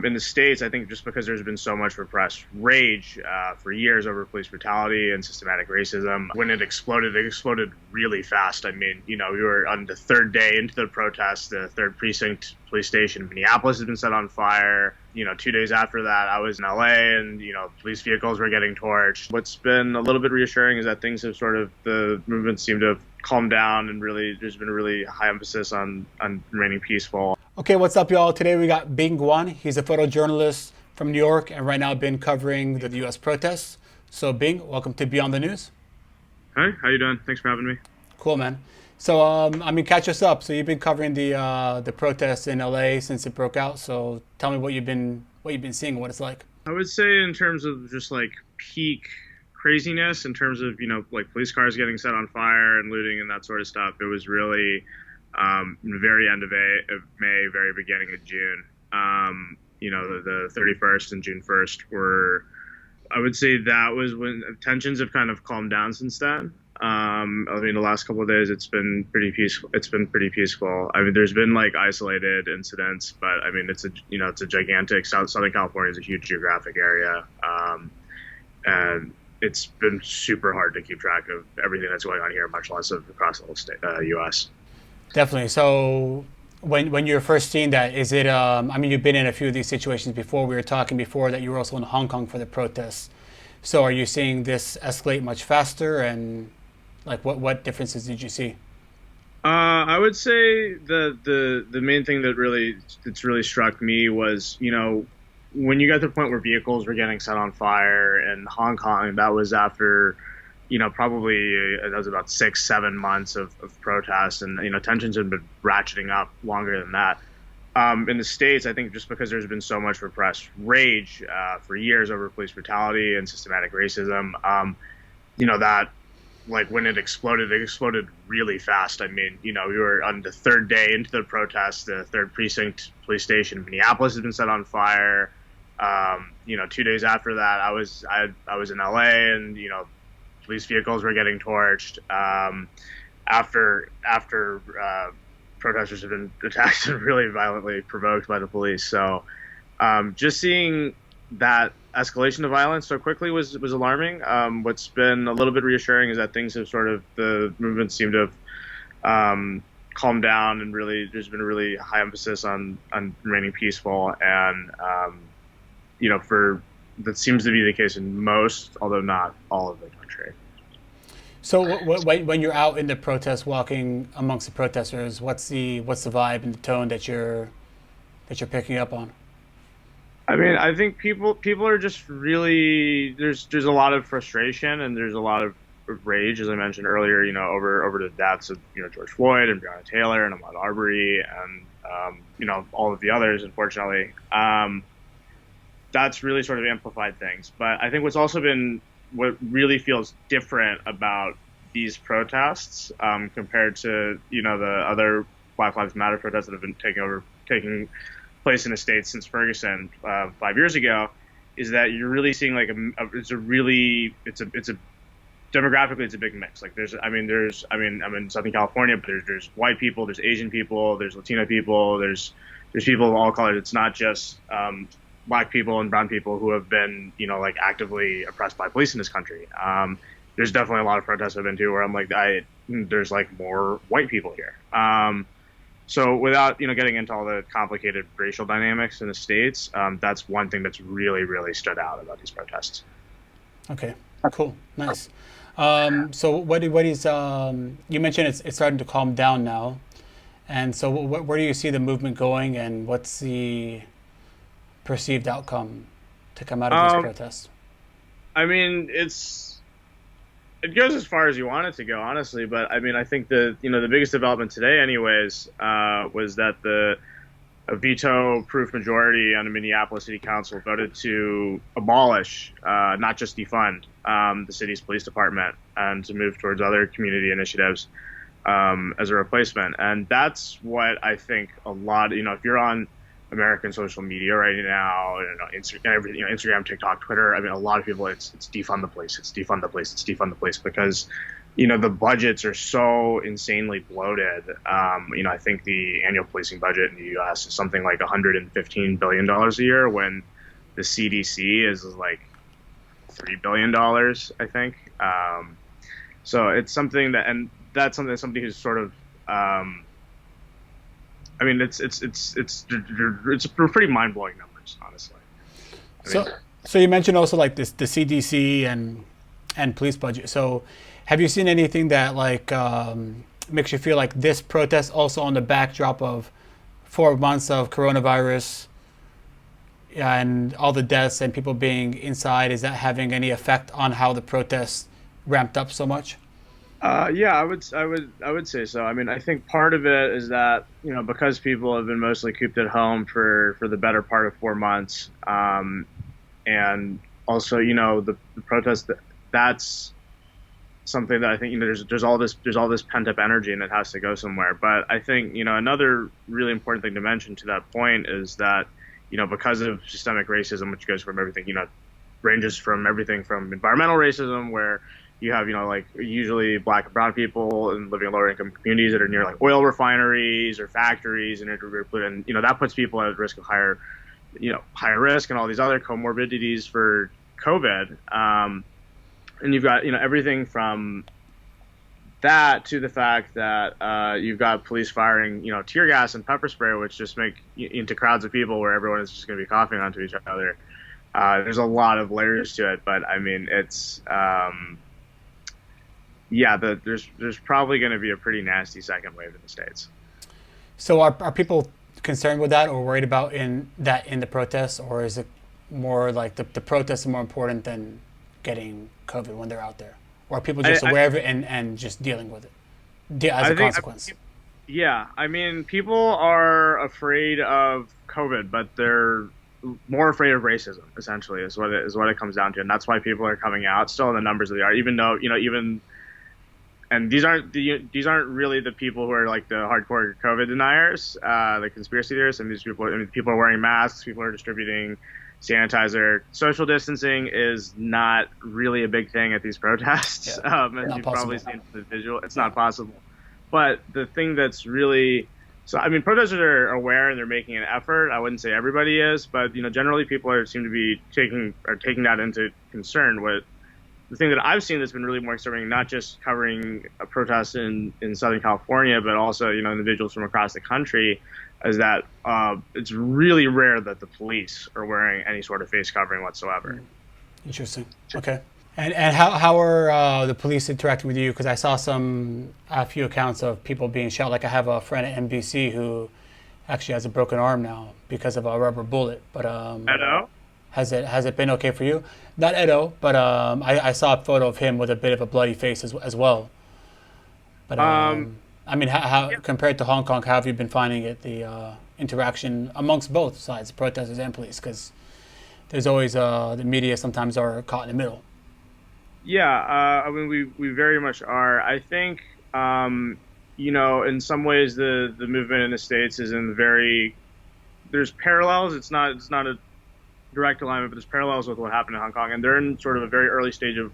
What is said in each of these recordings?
In the States, I think just because there's been so much repressed rage for years over police brutality and systematic racism, when it exploded really fast. I mean, we were on the third day into the protest. The third precinct police station in Minneapolis has been set on fire. 2 days after that, I was in LA and, police vehicles were getting torched. What's been a little bit reassuring is that the movement seemed to have calmed down and really, there's been a really high emphasis on remaining peaceful. Okay, what's up, y'all? Today we got Bing Guan. He's a photojournalist from New York and right now been covering the U.S. protests. So Bing, welcome to Beyond the News. Hi, how you doing? Thanks for having me. Cool, man. So, catch us up. So you've been covering the protests in LA since it broke out. So tell me what you've been seeing, what it's like. I would say in terms of just like peak craziness, in terms of, police cars getting set on fire and looting and that sort of stuff, it was really very end of May, very beginning of June. The 31st and June 1st were, I would say that was when tensions have kind of calmed down since then. The last couple of days it's been pretty peaceful. I mean, there's been like isolated incidents, but I mean, it's a gigantic Southern California is a huge geographic area. And it's been super hard to keep track of everything that's going on here, much less of across the whole U.S. Definitely. So when you're first seeing that, is it, you've been in a few of these situations before. We were talking before that you were also in Hong Kong for the protests. So are you seeing this escalate much faster? And like, what differences did you see? I would say the main thing that's really struck me was, when you got to the point where vehicles were getting set on fire in Hong Kong, that was after, probably that was about 6-7 months of protests, and tensions had been ratcheting up longer than that. In the States, I think just because there's been so much repressed rage for years over police brutality and systematic racism, that like when it exploded really fast. I mean, we were on the third day into the protest. The third precinct police station in Minneapolis has been set on fire. 2 days after that, I was in LA and, police vehicles were getting torched after protesters have been attacked and really violently provoked by the police. So just seeing that escalation of violence so quickly was alarming. What's been a little bit reassuring is that things have the movement seemed to have calmed down and really there's been a really high emphasis on remaining peaceful. And, that seems to be the case in most, although not all of the country. So when you're out in the protest, walking amongst the protesters, what's the vibe and the tone that you're picking up on? I mean, I think people are just really there's a lot of frustration and there's a lot of rage, as I mentioned earlier, over the deaths of George Floyd and Breonna Taylor and Ahmaud Arbery and all of the others, unfortunately. That's really sort of amplified things. But I think what really feels different about these protests compared to the other Black Lives Matter protests that have been taking place in the States since Ferguson 5 years ago is that you're really seeing like demographically it's a big mix. Like I'm in Southern California, but there's white people, there's Asian people, there's Latino people, there's people of all colors. It's not just Black people and brown people who have been, actively oppressed by police in this country. There's definitely a lot of protests I've been to where I'm like, there's like more white people here. So without, getting into all the complicated racial dynamics in the States, that's one thing that's really, really stood out about these protests. Okay, cool, nice. So what is, you mentioned it's starting to calm down now. And so where do you see the movement going and what's the perceived outcome to come out of these protests? I mean, it goes as far as you want it to go, honestly. But I mean, I think the biggest development today, anyways, was that a veto-proof majority on the Minneapolis City Council voted to abolish, not just defund, the city's police department and to move towards other community initiatives as a replacement. And that's what I think a lot. If you're on American social media right now, Instagram, TikTok, Twitter. I mean, a lot of people, it's defund the police, it's defund the police, it's defund the police, because the budgets are so insanely bloated. I think the annual policing budget in the U.S. is something like $115 billion a year, when the CDC is like $3 billion, I think. So it's something that, and that's something that somebody who's sort of, it's pretty mind blowing numbers, honestly. So you mentioned also like this, the CDC and police budget. So have you seen anything that like makes you feel like this protest, also on the backdrop of 4 months of coronavirus and all the deaths and people being inside, is that having any effect on how the protests ramped up so much? Yeah, I would say so. I mean, I think part of it is that, because people have been mostly cooped at home for the better part of 4 months, and also, the protest, that's something that I think, there's all this pent up energy, and it has to go somewhere. But I think, another really important thing to mention to that point is that, because of systemic racism, which goes from everything, ranges from everything from environmental racism, where you have, like, usually black and brown people and living in lower income communities that are near like oil refineries or factories, and that puts people at risk of higher risk and all these other comorbidities for COVID. And you've got, everything from that to the fact that you've got police firing, tear gas and pepper spray, which just make into crowds of people where everyone is just going to be coughing onto each other. There's a lot of layers to it, but I mean, it's there's probably going to be a pretty nasty second wave in the States. So are people concerned with that or worried about in the protests, or is it more like the protests are more important than getting COVID when they're out there? Or are people just aware of it and just dealing with it as a consequence? Yeah, I mean, people are afraid of COVID, but they're more afraid of racism, essentially, is what it comes down to. And that's why people are coming out still in the numbers that they are, even though, and these aren't really the people who are like the hardcore COVID deniers, the conspiracy theorists. And people are wearing masks, people are distributing sanitizer. Social distancing is not really a big thing at these protests. Yeah, as you've probably seen the visual, it's not possible. But the thing that's really, so I mean, protesters are aware and they're making an effort. I wouldn't say everybody is, but generally people seem to be taking that into concern. The thing that I've seen that's been really more disturbing, not just covering a protest in Southern California, but also individuals from across the country, is that it's really rare that the police are wearing any sort of face covering whatsoever. Interesting. Okay. And how are the police interacting with you? Because I saw a few accounts of people being shot. Like I have a friend at NBC who actually has a broken arm now because of a rubber bullet. But Edo? Has it been okay for you? Not Edo, but I saw a photo of him with a bit of a bloody face as well. But I mean, how compared to Hong Kong, how have you been finding it, the interaction amongst both sides, protesters and police? Because there's always the media sometimes are caught in the middle. Yeah, I mean, we very much are. I think, in some ways, the movement in the States is there's parallels. It's not a direct alignment, but there's parallels with what happened in Hong Kong, and they're in sort of a very early stage of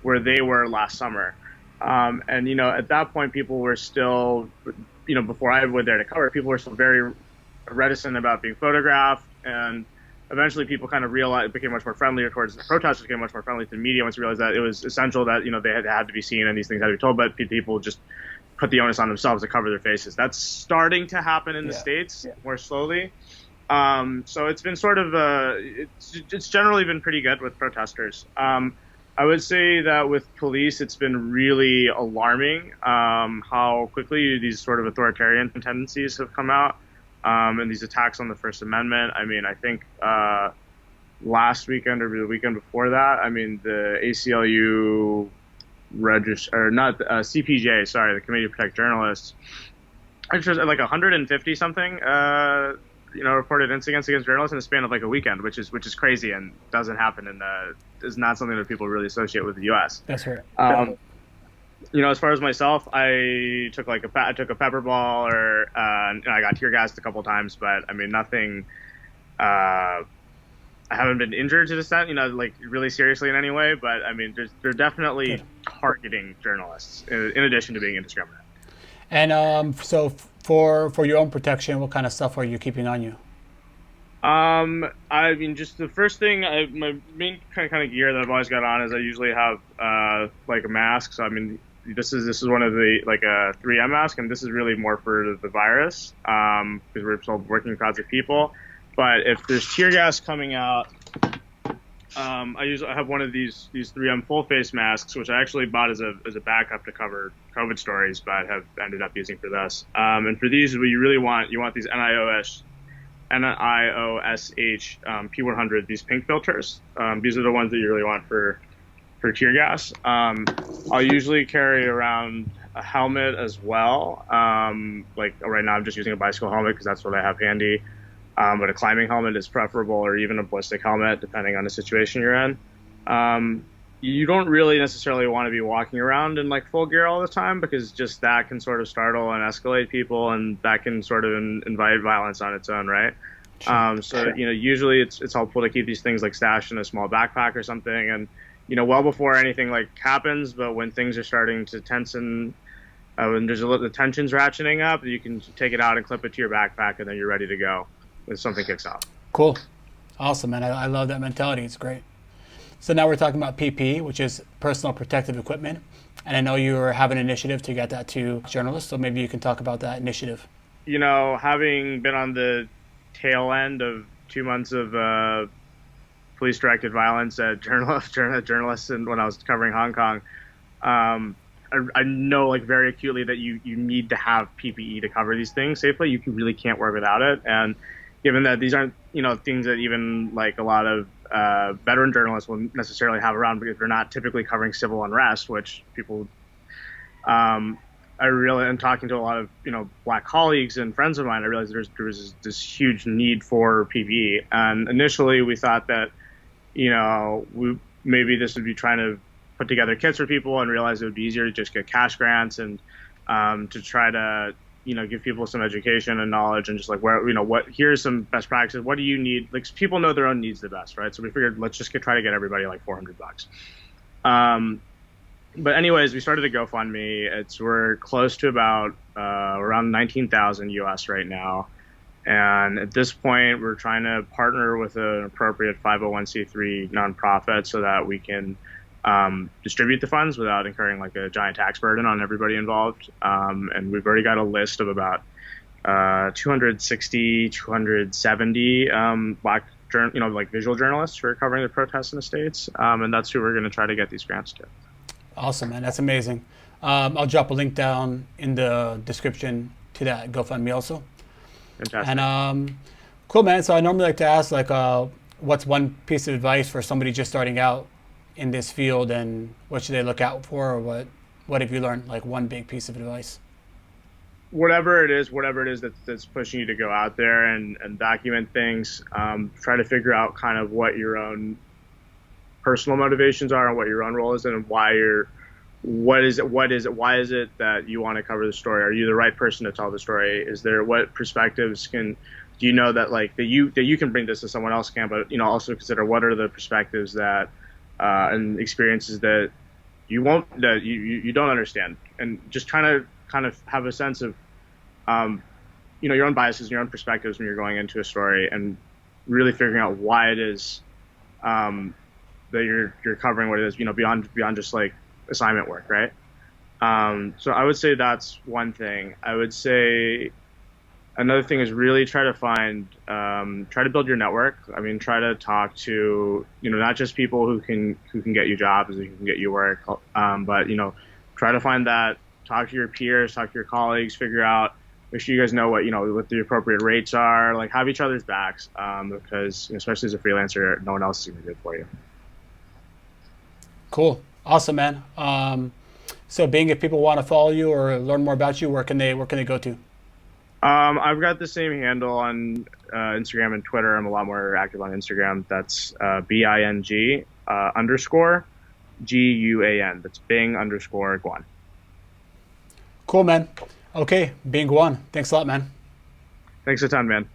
where they were last summer. And at that point, people were still, before I went there to cover, people were still very reticent about being photographed, and eventually people kind of became much more friendlier towards the protesters, became much more friendly to the media once they realized that it was essential that, they had to be seen and these things had to be told, but people just put the onus on themselves to cover their faces. That's starting to happen in the States more slowly. So it's been sort of, it's generally been pretty good with protesters. I would say that with police, it's been really alarming how quickly these sort of authoritarian tendencies have come out, and these attacks on the First Amendment. I mean, I think last weekend or the weekend before that, I mean, the ACLU CPJ, sorry, the Committee to Protect Journalists, which was like 150 something, reported incidents against journalists in the span of like a weekend, which is crazy and doesn't happen is not something that people really associate with the U.S. That's right. As far as myself, I took a pepper ball and I got tear gassed a couple times, but I mean nothing I haven't been injured to this extent, like really seriously in any way. But I mean, they're Good. definitely targeting journalists in addition to being indiscriminate. And so for your own protection, what kind of stuff are you keeping on you? I mean, just the first thing, my main kind of gear that I've always got on is I usually have like a mask. So I mean, this is one of the like a 3M mask, and this is really more for the virus because we're still working with crowds of people. But if there's tear gas coming out, I have one of these 3M full face masks, which I actually bought as a backup to cover COVID stories, but have ended up using for this. And for these, what you want these NIOSH P100, these pink filters. These are the ones that you really want for tear gas. I'll usually carry around a helmet as well. Like right now, I'm just using a bicycle helmet because that's what I have handy. But a climbing helmet is preferable, or even a ballistic helmet, depending on the situation you're in. You don't really necessarily want to be walking around in like full gear all the time because just that can sort of startle and escalate people, and that can sort of invite violence on its own, right? So usually it's helpful to keep these things like stashed in a small backpack or something, and well before anything like happens, but when things are starting to tense and when the tension's ratcheting up, you can take it out and clip it to your backpack, and then you're ready to go when something kicks off. Cool. Awesome, man. I love that mentality. It's great. So now we're talking about PPE, which is personal protective equipment. And I know you have an initiative to get that to journalists, so maybe you can talk about that initiative. Having been on the tail end of 2 months of police-directed violence at journalists, and when I was covering Hong Kong, I know like very acutely that you need to have PPE to cover these things safely. You really can't work without it. And given that these aren't things that even like a lot of veteran journalists will necessarily have around because they're not typically covering civil unrest, which people I really am talking to a lot of black colleagues and friends of mine. I realized there's this huge need for PPE, and initially we thought that maybe this would be trying to put together kits for people, and realized it would be easier to just get cash grants and to try to give people some education and knowledge, and just like here's some best practices. What do you need? Like people know their own needs the best, right? So we figured let's just try to get everybody like $400. But anyways, we started a GoFundMe. We're close to about around 19,000 US right now. And at this point, we're trying to partner with an appropriate 501c3 nonprofit so that we can distribute the funds without incurring like a giant tax burden on everybody involved. And we've already got a list of about 260, 270 black like visual journalists who are covering the protests in the States. And that's who we're going to try to get these grants to. Awesome, man. That's amazing. I'll drop a link down in the description to that GoFundMe also. Fantastic. And cool, man. So I normally like to ask, like, what's one piece of advice for somebody just starting out in this field, and what should they look out for, or what have you learned? Like one big piece of advice. Whatever it is that's pushing you to go out there and document things. Try to figure out kind of what your own personal motivations are and what your own role is and why why is it that you want to cover the story? Are you the right person to tell the story? What perspectives do you know that like that you can bring this to someone else can, but also consider what are the perspectives that and experiences that you don't understand, and just kind of have a sense of your own biases, your own perspectives when you're going into a story, and really figuring out why it is that you're covering what it is, beyond just like assignment work, right? So I would say that's one thing. I would say another thing is really try to build your network. I mean, try to talk to, not just people who can get you jobs and who can get you work, but, try to find that, talk to your peers, talk to your colleagues, make sure you guys know what the appropriate rates are, like have each other's backs, because especially as a freelancer, no one else is going to do it for you. Cool. Awesome, man. So Bing, if people want to follow you or learn more about you, where can they go to? I've got the same handle on Instagram and Twitter. I'm a lot more active on Instagram. That's Bing _ Guan. That's Bing _ Guan. Cool, man. Okay, Bing Guan. Thanks a lot, man. Thanks a ton, man.